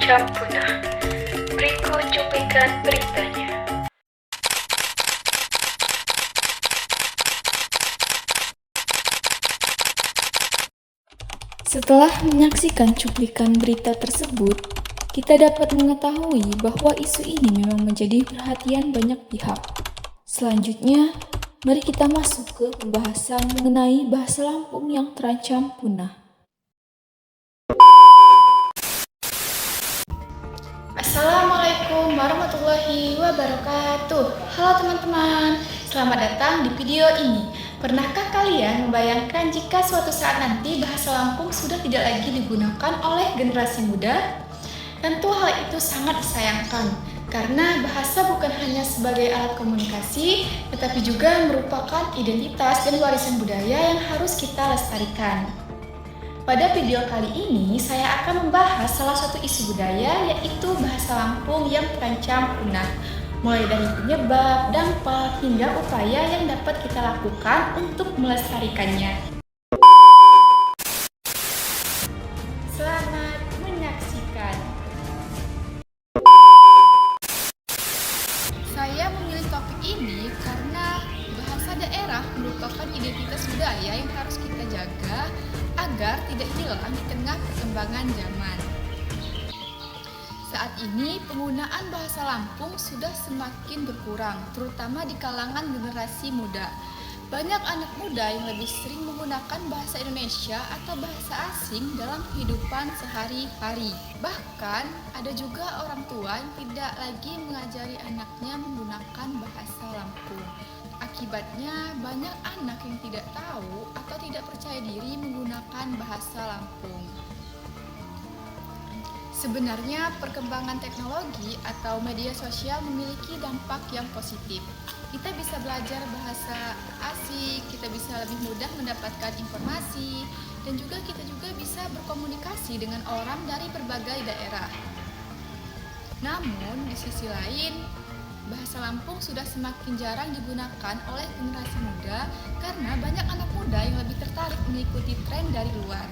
terancam punah. Berikut cuplikan beritanya. Setelah menyaksikan cuplikan berita tersebut, kita dapat mengetahui bahwa isu ini memang menjadi perhatian banyak pihak. Selanjutnya, mari kita masuk ke pembahasan mengenai bahasa Lampung yang terancam punah. Assalamualaikum warahmatullahi wabarakatuh. Halo teman-teman, selamat datang di video ini. Pernahkah kalian membayangkan jika suatu saat nanti bahasa Lampung sudah tidak lagi digunakan oleh generasi muda? Tentu hal itu sangat disayangkan, karena bahasa bukan hanya sebagai alat komunikasi, tetapi juga merupakan identitas dan warisan budaya yang harus kita lestarikan. Pada video kali ini, saya akan membahas salah satu isu budaya, yaitu bahasa Lampung yang terancam punah. Mulai dari penyebab, dampak, hingga upaya yang dapat kita lakukan untuk melestarikannya. Selamat menyaksikan. Saya memilih topik ini karena bahasa daerah merupakan identitas budaya yang harus kita jaga agar tidak hilang di tengah perkembangan zaman. Saat ini penggunaan bahasa Lampung sudah semakin berkurang, terutama di kalangan generasi muda. Banyak anak muda yang lebih sering menggunakan bahasa Indonesia atau bahasa asing dalam kehidupan sehari-hari. Bahkan ada juga orang tua yang tidak lagi mengajari anaknya menggunakan bahasa Lampung. Akibatnya banyak anak yang tidak tahu atau tidak percaya diri menggunakan bahasa Lampung. Sebenarnya perkembangan teknologi atau media sosial memiliki dampak yang positif. Kita bisa belajar bahasa asing, kita bisa lebih mudah mendapatkan informasi, dan kita juga bisa berkomunikasi dengan orang dari berbagai daerah. Namun, di sisi lain, bahasa Lampung sudah semakin jarang digunakan oleh generasi muda karena banyak anak muda yang lebih tertarik mengikuti tren dari luar.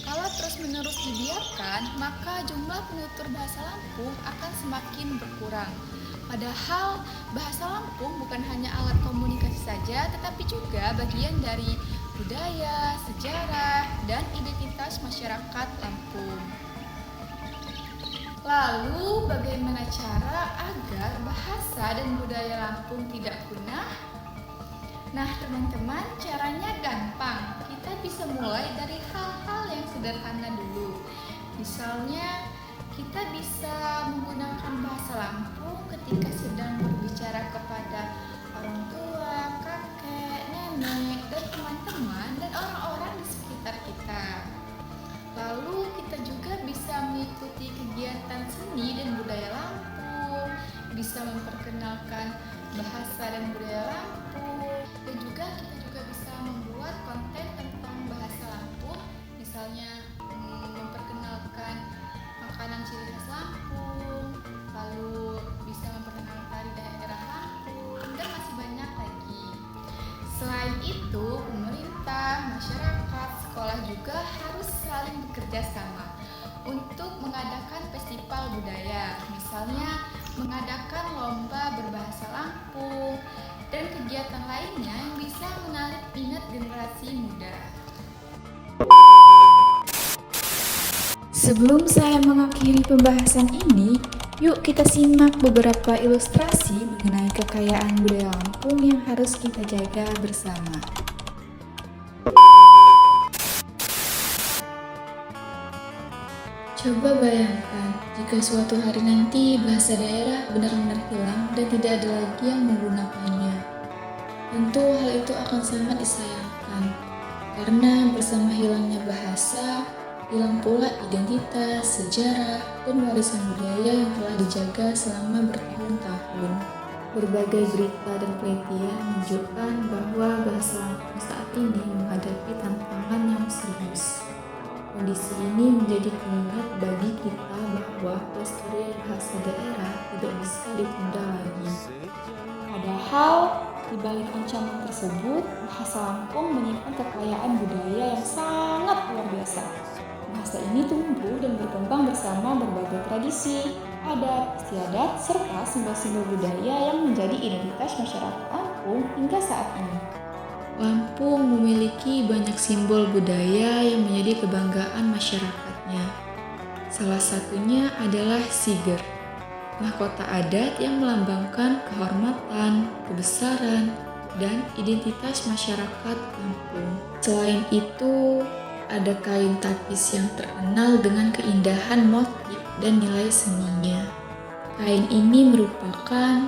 Kalau terus-menerus dibiarkan, maka jumlah penutur bahasa Lampung akan semakin berkurang. Padahal bahasa Lampung bukan hanya alat komunikasi saja, tetapi juga bagian dari budaya, sejarah, dan identitas masyarakat Lampung. Lalu, bagaimana cara agar bahasa dan budaya Lampung tidak punah? Nah, teman-teman, caranya gampang. Kita bisa mulai dari hal-hal yang sederhana dulu. Misalnya, kita bisa menggunakan bahasa Lampung ketika sedang berbicara kepada orang tua, kakek, nenek, dan teman-teman, dan orang-orang di sekitar kita. Lalu kita juga bisa mengikuti kegiatan seni dan budaya Lampung, bisa memperkenalkan bahasa dan budaya Lampung, dan kita juga bisa membuat konten tentang bahasa Lampung, misalnya memperkenalkan makanan ciri khas Lampung, lalu bisa memperkenalkan tari daerah Lampung, dan masih banyak lagi. Selain itu, pemerintah, masyarakat, sekolah juga harus saling bekerja sama untuk mengadakan festival budaya, misalnya mengadakan lomba berbahasa Lampung dan kegiatan lainnya yang bisa menarik minat generasi muda. Sebelum saya mengakhiri pembahasan ini, yuk kita simak beberapa ilustrasi mengenai kekayaan budaya Lampung yang harus kita jaga bersama. Coba bayangkan jika suatu hari nanti bahasa daerah benar-benar hilang dan tidak ada lagi yang menggunakannya. Tentu hal itu akan sangat disayangkan, karena bersama hilangnya bahasa, hilang pula identitas, sejarah, dan warisan budaya yang telah dijaga selama bertahun-tahun. Berbagai berita dan penelitian menunjukkan bahwa bahasa Lampung saat ini menghadapi tantangan yang serius. Kondisi ini menjadi pengingat bagi kita bahwa pelestarian bahasa daerah tidak bisa ditunda lagi. Padahal, di balik ancaman tersebut, bahasa Lampung menyimpan kekayaan budaya yang sangat luar biasa. Bahasa ini tumbuh dan berkembang bersama berbagai tradisi, adat, istiadat, serta simbol-simbol budaya yang menjadi identitas masyarakat Lampung hingga saat ini. Lampung memiliki banyak simbol budaya yang menjadi kebanggaan masyarakatnya. Salah satunya adalah siger, mahkota adat yang melambangkan kehormatan, kebesaran, dan identitas masyarakat Lampung. Selain itu, ada kain tapis yang terkenal dengan keindahan motif dan nilai seninya. Kain ini merupakan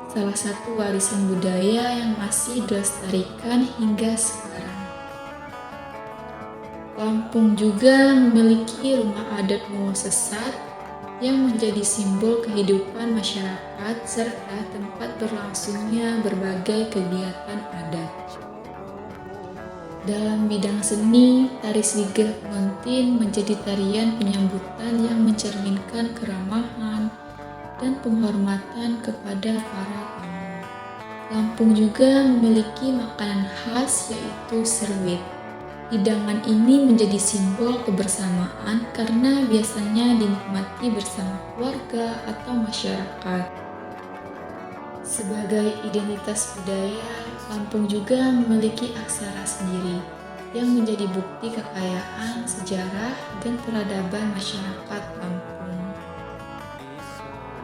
salah satu warisan budaya yang masih dilestarikan hingga sekarang. Lampung juga memiliki rumah adat Mowo Sesat yang menjadi simbol kehidupan masyarakat serta tempat berlangsungnya berbagai kegiatan adat. Dalam bidang seni, tari Sigeh Pengantin menjadi tarian penyambutan yang mencerminkan keramahan dan penghormatan kepada para tamu. Lampung juga memiliki makanan khas yaitu serwit. Hidangan ini menjadi simbol kebersamaan karena biasanya dinikmati bersama keluarga atau masyarakat. Sebagai identitas budaya, Lampung juga memiliki aksara sendiri yang menjadi bukti kekayaan, sejarah, dan peradaban masyarakat Lampung.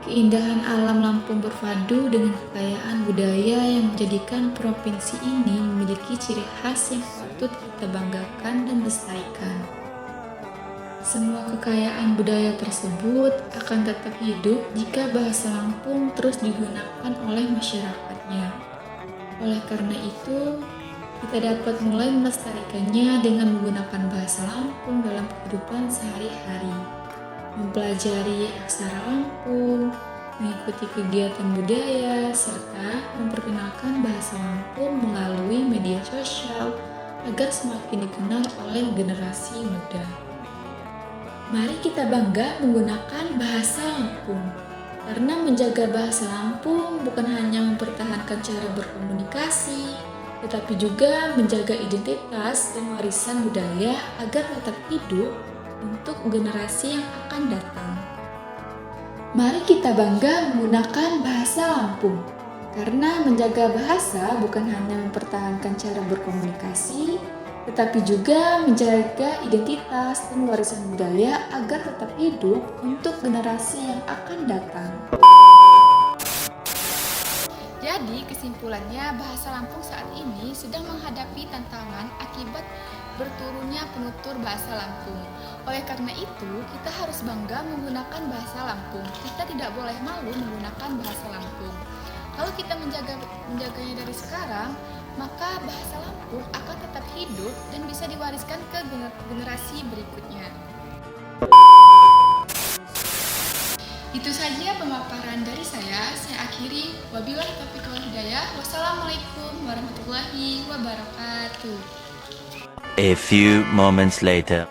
Keindahan alam Lampung berpadu dengan kekayaan budaya yang menjadikan provinsi ini memiliki ciri khas yang patut kita banggakan dan lestarikan. Semua kekayaan budaya tersebut akan tetap hidup jika bahasa Lampung terus digunakan oleh masyarakatnya. Oleh karena itu, kita dapat mulai melestarikannya dengan menggunakan bahasa Lampung dalam kehidupan sehari-hari. Mempelajari aksara Lampung, mengikuti kegiatan budaya, serta memperkenalkan bahasa Lampung melalui media sosial agar semakin dikenal oleh generasi muda. Mari kita bangga menggunakan bahasa Lampung, karena menjaga bahasa Lampung bukan hanya mempertahankan cara berkomunikasi, tetapi juga menjaga identitas dan warisan budaya agar tetap hidup untuk generasi yang akan datang. Mari kita bangga menggunakan bahasa Lampung, karena menjaga bahasa bukan hanya mempertahankan cara berkomunikasi, tetapi juga menjaga identitas dan warisan budaya agar tetap hidup untuk generasi yang akan datang. Jadi kesimpulannya, bahasa Lampung saat ini sedang menghadapi tantangan akibat berturunnya penutur bahasa Lampung. Oleh karena itu, kita harus bangga menggunakan bahasa Lampung. Kita tidak boleh malu menggunakan bahasa Lampung. Kalau kita menjaganya dari sekarang, maka bahasa Lampung akan tetap hidup dan bisa diwariskan ke generasi berikutnya. Itu saja pemaparan dari saya akhiri. Wabillahi taufiq wal hidayah. Wassalamualaikum warahmatullahi wabarakatuh. A few moments later.